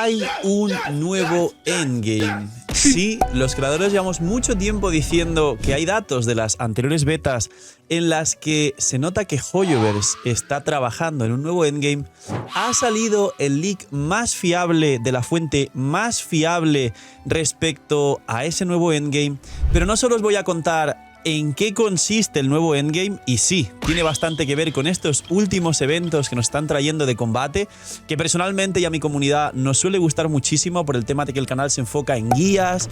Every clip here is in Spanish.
Hay un nuevo endgame. Sí, los creadores llevamos mucho tiempo diciendo que hay datos de las anteriores betas en las que se nota que Hoyoverse está trabajando en un nuevo endgame. Ha salido el leak más fiable de la fuente más fiable respecto a ese nuevo endgame, pero no solo os voy a contar en qué consiste el nuevo endgame, y sí, tiene bastante que ver con estos últimos eventos que nos están trayendo de combate, que personalmente y a mi comunidad nos suele gustar muchísimo por el tema de que el canal se enfoca en guías,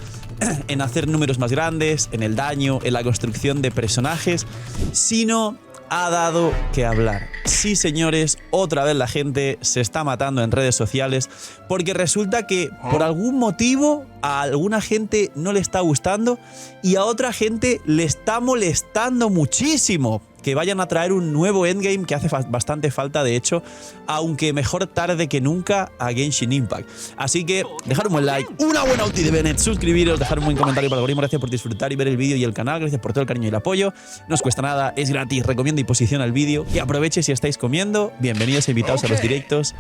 en hacer números más grandes, en el daño, en la construcción de personajes, sino ha dado que hablar. Sí, señores, otra vez la gente se está matando en redes sociales porque resulta que por algún motivo a alguna gente no le está gustando y a otra gente le está molestando muchísimo que vayan a traer un nuevo endgame que hace bastante falta, de hecho, aunque mejor tarde que nunca a Genshin Impact. Así que dejar un buen like, una buena ulti de Bennett, suscribiros, dejar un buen comentario para el algoritmo. Gracias por disfrutar y ver el vídeo y el canal, gracias por todo el cariño y el apoyo. No os cuesta nada, es gratis, recomiendo y posiciona el vídeo. Que aproveche si estáis comiendo, bienvenidos e invitados a los directos.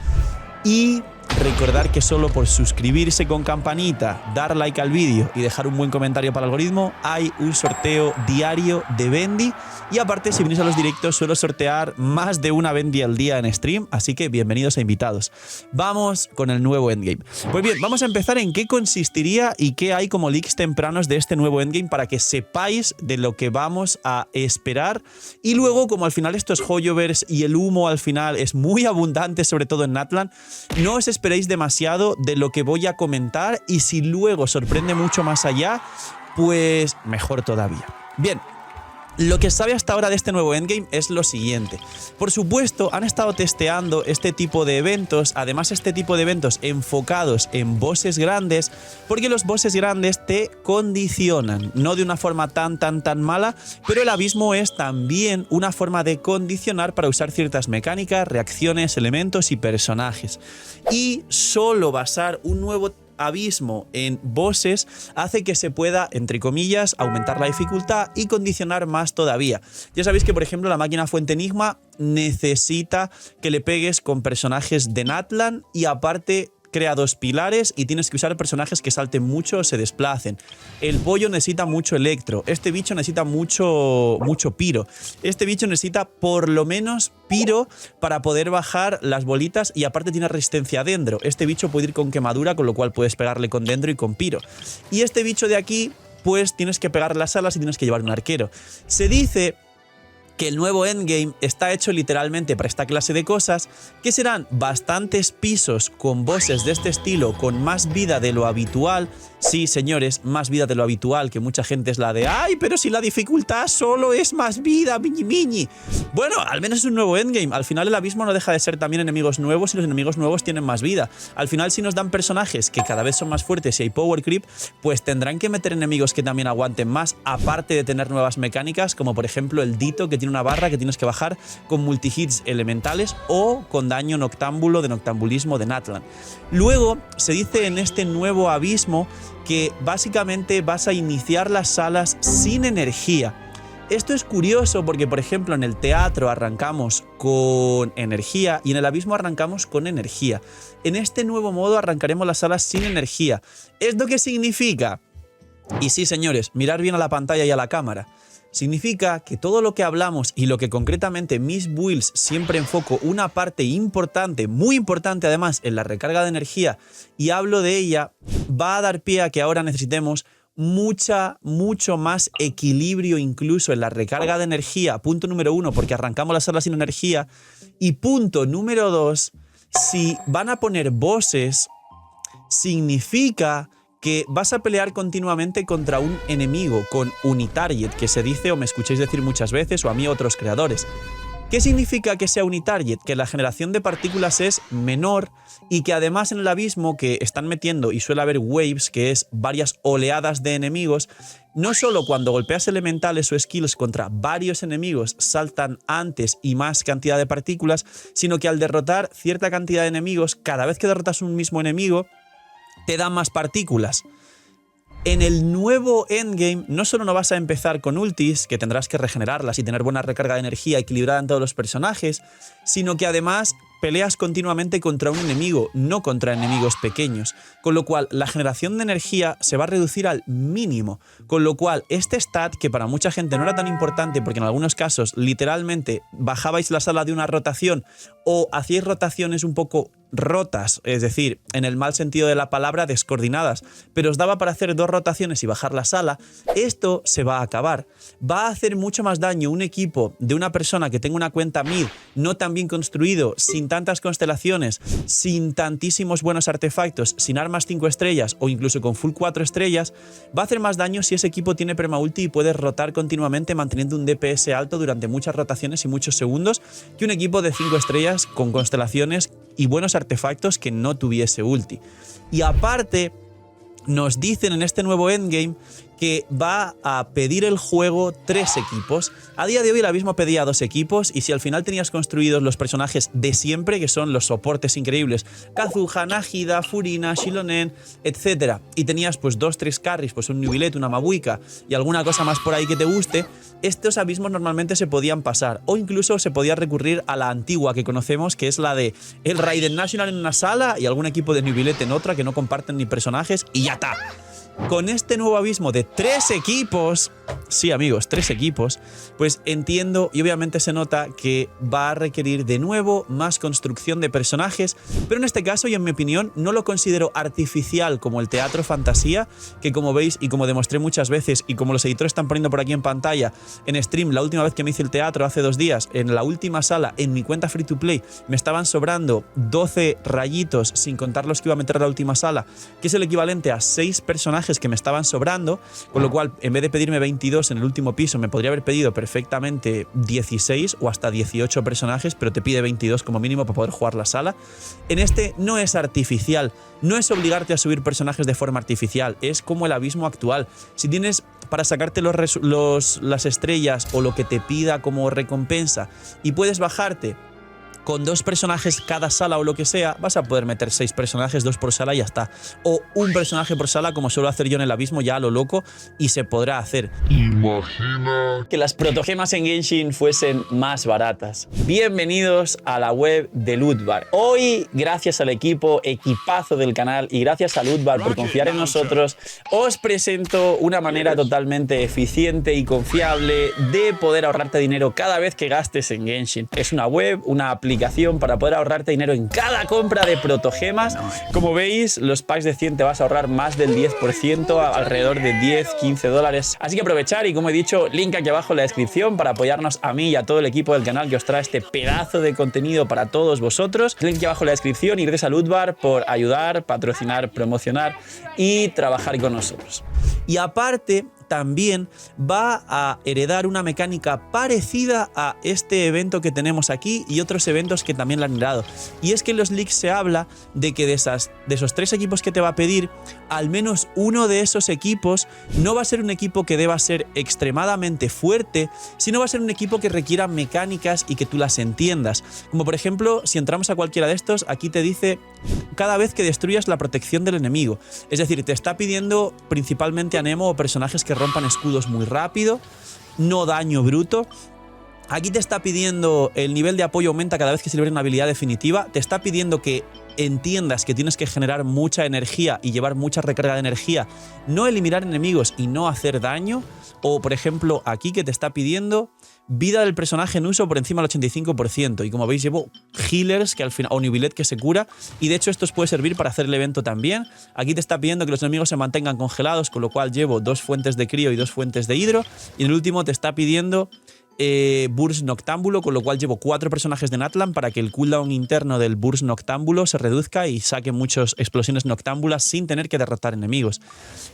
Y recordar que solo por suscribirse con campanita, dar like al vídeo y dejar un buen comentario para el algoritmo, hay un sorteo diario de Bendy. Y aparte, si venís a los directos, suelo sortear más de una Bendy al día en stream, así que bienvenidos e invitados. Vamos con el nuevo endgame. Pues bien, vamos a empezar en qué consistiría y qué hay como leaks tempranos de este nuevo endgame para que sepáis de lo que vamos a esperar. Y luego, como al final estos Hoyoverse y el humo al final es muy abundante, sobre todo en Natlan, no os esperéis demasiado de lo que voy a comentar, y si luego sorprende mucho más allá, pues mejor todavía. Bien. Lo que se sabe hasta ahora de este nuevo endgame es lo siguiente. Por supuesto, han estado testeando este tipo de eventos, además este tipo de eventos enfocados en bosses grandes, porque los bosses grandes te condicionan, no de una forma tan mala, pero el abismo es también una forma de condicionar para usar ciertas mecánicas, reacciones, elementos y personajes. Y solo basar un nuevo abismo en bosses hace que se pueda, entre comillas, aumentar la dificultad y condicionar más todavía. Ya sabéis que, por ejemplo, la máquina fuente enigma necesita que le pegues con personajes de Natlan y aparte crea dos pilares y tienes que usar personajes que salten mucho o se desplacen. El pollo necesita mucho electro. Este bicho necesita mucho piro. Este bicho necesita por lo menos piro para poder bajar las bolitas y aparte tiene resistencia a dendro. Este bicho puede ir con quemadura, con lo cual puedes pegarle con dendro y con piro. Y este bicho de aquí, pues tienes que pegar las alas y tienes que llevar un arquero. Se dice que el nuevo endgame está hecho literalmente para esta clase de cosas, que serán bastantes pisos con bosses de este estilo, con más vida de lo habitual. Sí, señores, más vida de lo habitual, que mucha gente es la de ¡ay, pero si la dificultad solo es más vida, miñi! Bueno, al menos es un nuevo endgame. Al final el abismo no deja de ser también enemigos nuevos y los enemigos nuevos tienen más vida. Al final, si nos dan personajes que cada vez son más fuertes y hay power creep, pues tendrán que meter enemigos que también aguanten más, aparte de tener nuevas mecánicas, como por ejemplo el Dito, que tiene una barra que tienes que bajar con multihits elementales o con daño noctámbulo de noctambulismo de Natlan. Luego se dice en este nuevo abismo que básicamente vas a iniciar las salas sin energía. Esto es curioso porque, por ejemplo, en el teatro arrancamos con energía y en el abismo arrancamos con energía. En este nuevo modo arrancaremos las salas sin energía. ¿Esto qué significa? Y sí, señores, mirar bien a la pantalla y a la cámara. Significa que todo lo que hablamos y lo que concretamente mis builds siempre enfoco una parte importante, muy importante además, en la recarga de energía, y hablo de ella, va a dar pie a que ahora necesitemos mucho más equilibrio incluso en la recarga de energía. Punto número 1, porque arrancamos las salas sin energía. Y punto número 2, si van a poner bosses, significa que vas a pelear continuamente contra un enemigo con unitarget, que se dice o me escucháis decir muchas veces, o a mí otros creadores. ¿Qué significa que sea unitarget? Que la generación de partículas es menor y que además en el abismo que están metiendo, y suele haber waves, que es varias oleadas de enemigos, no solo cuando golpeas elementales o skills contra varios enemigos saltan antes y más cantidad de partículas, sino que al derrotar cierta cantidad de enemigos, cada vez que derrotas un mismo enemigo, te dan más partículas. En el nuevo endgame no solo no vas a empezar con ultis, que tendrás que regenerarlas y tener buena recarga de energía equilibrada en todos los personajes, sino que además peleas continuamente contra un enemigo, no contra enemigos pequeños, con lo cual la generación de energía se va a reducir al mínimo, con lo cual este stat, que para mucha gente no era tan importante porque en algunos casos literalmente bajabais la sala de una rotación o hacíais rotaciones un poco rotas, es decir, en el mal sentido de la palabra, descoordinadas, pero os daba para hacer 2 rotaciones y bajar la sala, esto se va a acabar. Va a hacer mucho más daño un equipo de una persona que tenga una cuenta mid no tan bien construido, sin tantas constelaciones, sin tantísimos buenos artefactos, sin armas 5 estrellas o incluso con full 4 estrellas, va a hacer más daño si ese equipo tiene permaulti y puede rotar continuamente manteniendo un DPS alto durante muchas rotaciones y muchos segundos que un equipo de 5 estrellas con constelaciones y buenos artefactos que no tuviese ulti. Y aparte, nos dicen en este nuevo endgame que va a pedir el juego 3 equipos. A día de hoy el abismo pedía 2 equipos y si al final tenías construidos los personajes de siempre, que son los soportes increíbles, Kazuha, Nahida, Furina, Shilonen, etc. Y tenías pues 2-3 carries, pues un Nubilet, una Mabuika y alguna cosa más por ahí que te guste, estos abismos normalmente se podían pasar o incluso se podía recurrir a la antigua que conocemos, que es la de el Raiden National en una sala y algún equipo de Nubilet en otra que no comparten ni personajes y ya está. Con este nuevo abismo de 3 equipos, sí amigos, 3 equipos, pues entiendo y obviamente se nota que va a requerir de nuevo más construcción de personajes, pero en este caso y en mi opinión no lo considero artificial como el teatro fantasía, que como veis y como demostré muchas veces y como los editores están poniendo por aquí en pantalla, en stream la última vez que me hice el teatro hace 2 días, en la última sala, en mi cuenta free to play, me estaban sobrando 12 rayitos sin contar los que iba a meter a la última sala, que es el equivalente a 6 personajes que me estaban sobrando, con lo cual en vez de pedirme 22 en el último piso me podría haber pedido perfectamente 16 o hasta 18 personajes, pero te pide 22 como mínimo para poder jugar la sala. En este no es artificial, no es obligarte a subir personajes de forma artificial, es como el abismo actual. Si tienes para sacarte las estrellas o lo que te pida como recompensa y puedes bajarte con 2 personajes cada sala o lo que sea, vas a poder meter 6 personajes, 2 por sala y ya está. O un personaje por sala, como suelo hacer yo en el abismo, ya a lo loco, y se podrá hacer. Imagina que las protogemas en Genshin fuesen más baratas. Bienvenidos a la web de Lootbar. Hoy, gracias al equipazo del canal y gracias a Lootbar por confiar en nosotros, os presento una manera totalmente eficiente y confiable de poder ahorrarte dinero cada vez que gastes en Genshin. Es una web, una aplicación para poder ahorrarte dinero en cada compra de protogemas. Como veis, los packs de 100 te vas a ahorrar más del 10%, alrededor de 10-15 dólares. Así que aprovechar y como he dicho, link aquí abajo en la descripción para apoyarnos a mí y a todo el equipo del canal que os trae este pedazo de contenido para todos vosotros. Link aquí abajo en la descripción y gracias a Lootbar por ayudar, patrocinar, promocionar y trabajar con nosotros. Y aparte, también va a heredar una mecánica parecida a este evento que tenemos aquí y otros eventos que también la han heredado. Y es que en los leaks se habla de que de esos 3 equipos que te va a pedir, al menos uno de esos equipos no va a ser un equipo que deba ser extremadamente fuerte, sino va a ser un equipo que requiera mecánicas y que tú las entiendas. Como por ejemplo, si entramos a cualquiera de estos, aquí te dice cada vez que destruyas la protección del enemigo. Es decir, te está pidiendo principalmente anemo o personajes que rompan escudos muy rápido, no daño bruto. Aquí te está pidiendo el nivel de apoyo aumenta cada vez que se libera una habilidad definitiva. Te está pidiendo que entiendas que tienes que generar mucha energía y llevar mucha recarga de energía, no eliminar enemigos y no hacer daño. O por ejemplo aquí que te está pidiendo vida del personaje en uso por encima del 85%. Y como veis llevo healers que al final, o Nubilet que se cura. Y de hecho esto os puede servir para hacer el evento también. Aquí te está pidiendo que los enemigos se mantengan congelados, con lo cual llevo 2 fuentes de crío y 2 fuentes de hidro. Y en el último te está pidiendo Burst Noctámbulo, con lo cual llevo 4 personajes de Natlan para que el cooldown interno del Burst Noctámbulo se reduzca y saque muchas explosiones noctámbulas sin tener que derrotar enemigos.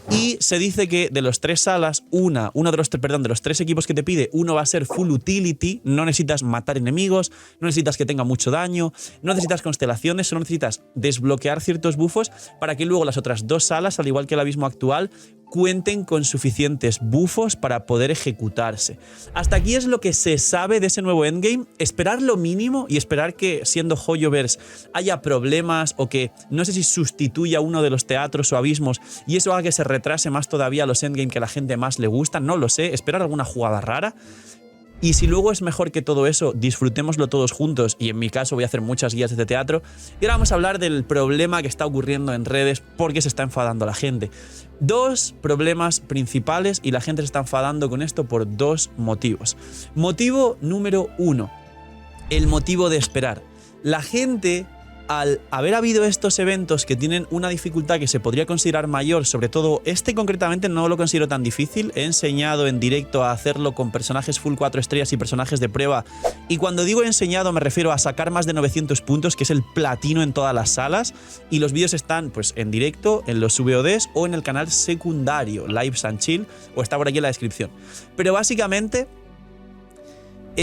Y se dice que de los 3 salas, de los 3 equipos que te pide, uno va a ser full utility, no necesitas matar enemigos, no necesitas que tenga mucho daño, no necesitas constelaciones, solo necesitas desbloquear ciertos buffos para que luego las otras 2 salas, al igual que el abismo actual, cuenten con suficientes buffos para poder ejecutarse. Hasta aquí es lo que se sabe de ese nuevo endgame. Esperar lo mínimo y esperar que, siendo Hoyoverse, haya problemas o que no sé si sustituya uno de los teatros o abismos y eso haga que se retrase más todavía los endgame que a la gente más le gustan. No lo sé. Esperar alguna jugada rara. Y si luego es mejor que todo eso, disfrutémoslo todos juntos, y en mi caso voy a hacer muchas guías de teatro. Y ahora vamos a hablar del problema que está ocurriendo en redes porque se está enfadando la gente. Dos problemas principales y la gente se está enfadando con esto por dos motivos. Motivo número 1, el motivo de esperar. La gente, al haber habido estos eventos que tienen una dificultad que se podría considerar mayor, sobre todo este concretamente no lo considero tan difícil, he enseñado en directo a hacerlo con personajes full 4 estrellas y personajes de prueba, y cuando digo enseñado me refiero a sacar más de 900 puntos, que es el platino en todas las salas, y los vídeos están pues en directo, en los VODs o en el canal secundario, Lives and Chill, o está por aquí en la descripción. Pero básicamente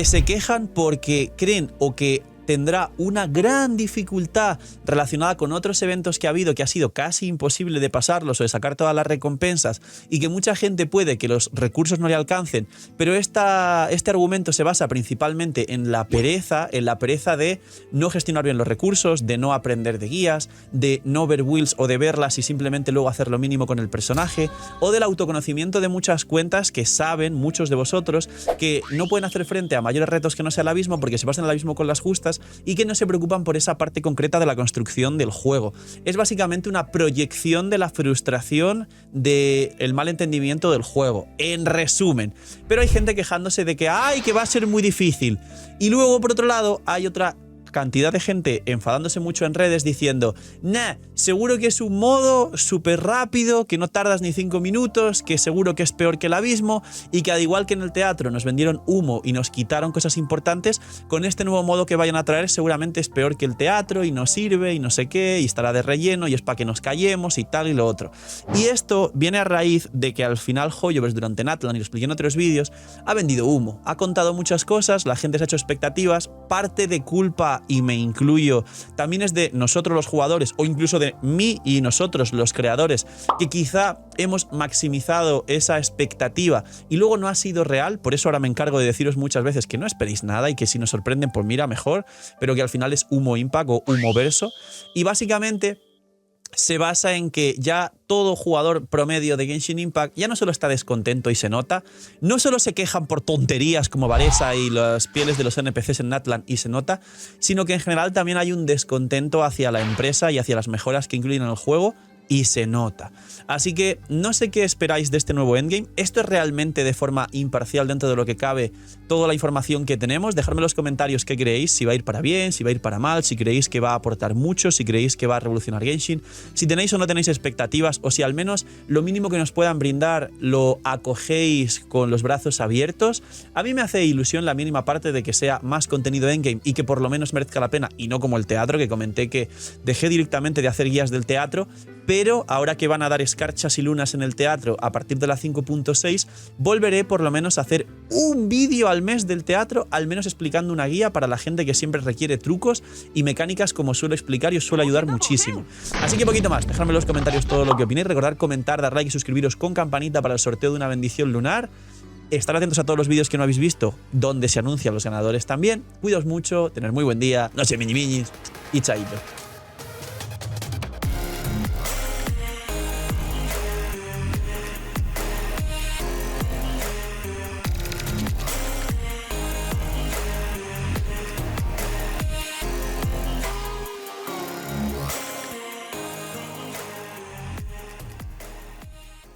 se quejan porque creen o que tendrá una gran dificultad relacionada con otros eventos que ha habido, que ha sido casi imposible de pasarlos o de sacar todas las recompensas, y que mucha gente puede que los recursos no le alcancen, pero este argumento se basa principalmente en la pereza de no gestionar bien los recursos, de no aprender de guías, de no ver builds o de verlas y simplemente luego hacer lo mínimo con el personaje, o del autoconocimiento de muchas cuentas que saben, muchos de vosotros, que no pueden hacer frente a mayores retos que no sea el abismo porque se pasan el abismo con las justas, y que no se preocupan por esa parte concreta de la construcción del juego. Es básicamente una proyección de la frustración del mal entendimiento del juego, en resumen. Pero hay gente quejándose de que ¡ay, que va a ser muy difícil! Y luego, por otro lado, hay otra cantidad de gente enfadándose mucho en redes diciendo nah, seguro que es un modo súper rápido, que no tardas ni 5 minutos, que seguro que es peor que el abismo, y que al igual que en el teatro nos vendieron humo y nos quitaron cosas importantes, con este nuevo modo que vayan a traer seguramente es peor que el teatro y no sirve y no sé qué, y estará de relleno y es para que nos callemos y tal y lo otro. Y esto viene a raíz de que al final Hoyoverse durante Natlan, y lo expliqué en otros vídeos, ha vendido humo, ha contado muchas cosas, la gente se ha hecho expectativas, parte de culpa, y me incluyo, también es de nosotros los jugadores, o incluso de mí y nosotros los creadores, que quizá hemos maximizado esa expectativa y luego no ha sido real. Por eso ahora me encargo de deciros muchas veces que no esperéis nada y que si nos sorprenden pues mira mejor, pero que al final es humo impact o humo verso. Y básicamente se basa en que ya todo jugador promedio de Genshin Impact ya no solo está descontento y se nota, no solo se quejan por tonterías como Varesa y las pieles de los NPCs en Natlan y se nota, sino que en general también hay un descontento hacia la empresa y hacia las mejoras que incluyen en el juego, y se nota. Así que no sé qué esperáis de este nuevo endgame. Esto es realmente de forma imparcial dentro de lo que cabe toda la información que tenemos. Dejadme en los comentarios qué creéis, si va a ir para bien, si va a ir para mal, si creéis que va a aportar mucho, si creéis que va a revolucionar Genshin, si tenéis o no tenéis expectativas, o si al menos lo mínimo que nos puedan brindar lo acogéis con los brazos abiertos. A mí me hace ilusión la mínima parte de que sea más contenido endgame y que por lo menos merezca la pena, y no como el teatro, que comenté que dejé directamente de hacer guías del teatro. Pero ahora que van a dar escarchas y lunas en el teatro a partir de la 5.6, volveré por lo menos a hacer un vídeo al mes del teatro, al menos explicando una guía para la gente que siempre requiere trucos y mecánicas como suelo explicar, y os suele ayudar muchísimo. Así que poquito más, dejadme en los comentarios todo lo que opinéis, recordad comentar, dar like y suscribiros con campanita para el sorteo de una bendición lunar. Estar atentos a todos los vídeos que no habéis visto, donde se anuncian los ganadores también. Cuidaos mucho, tener muy buen día, no sé, miñi miñis y chaito.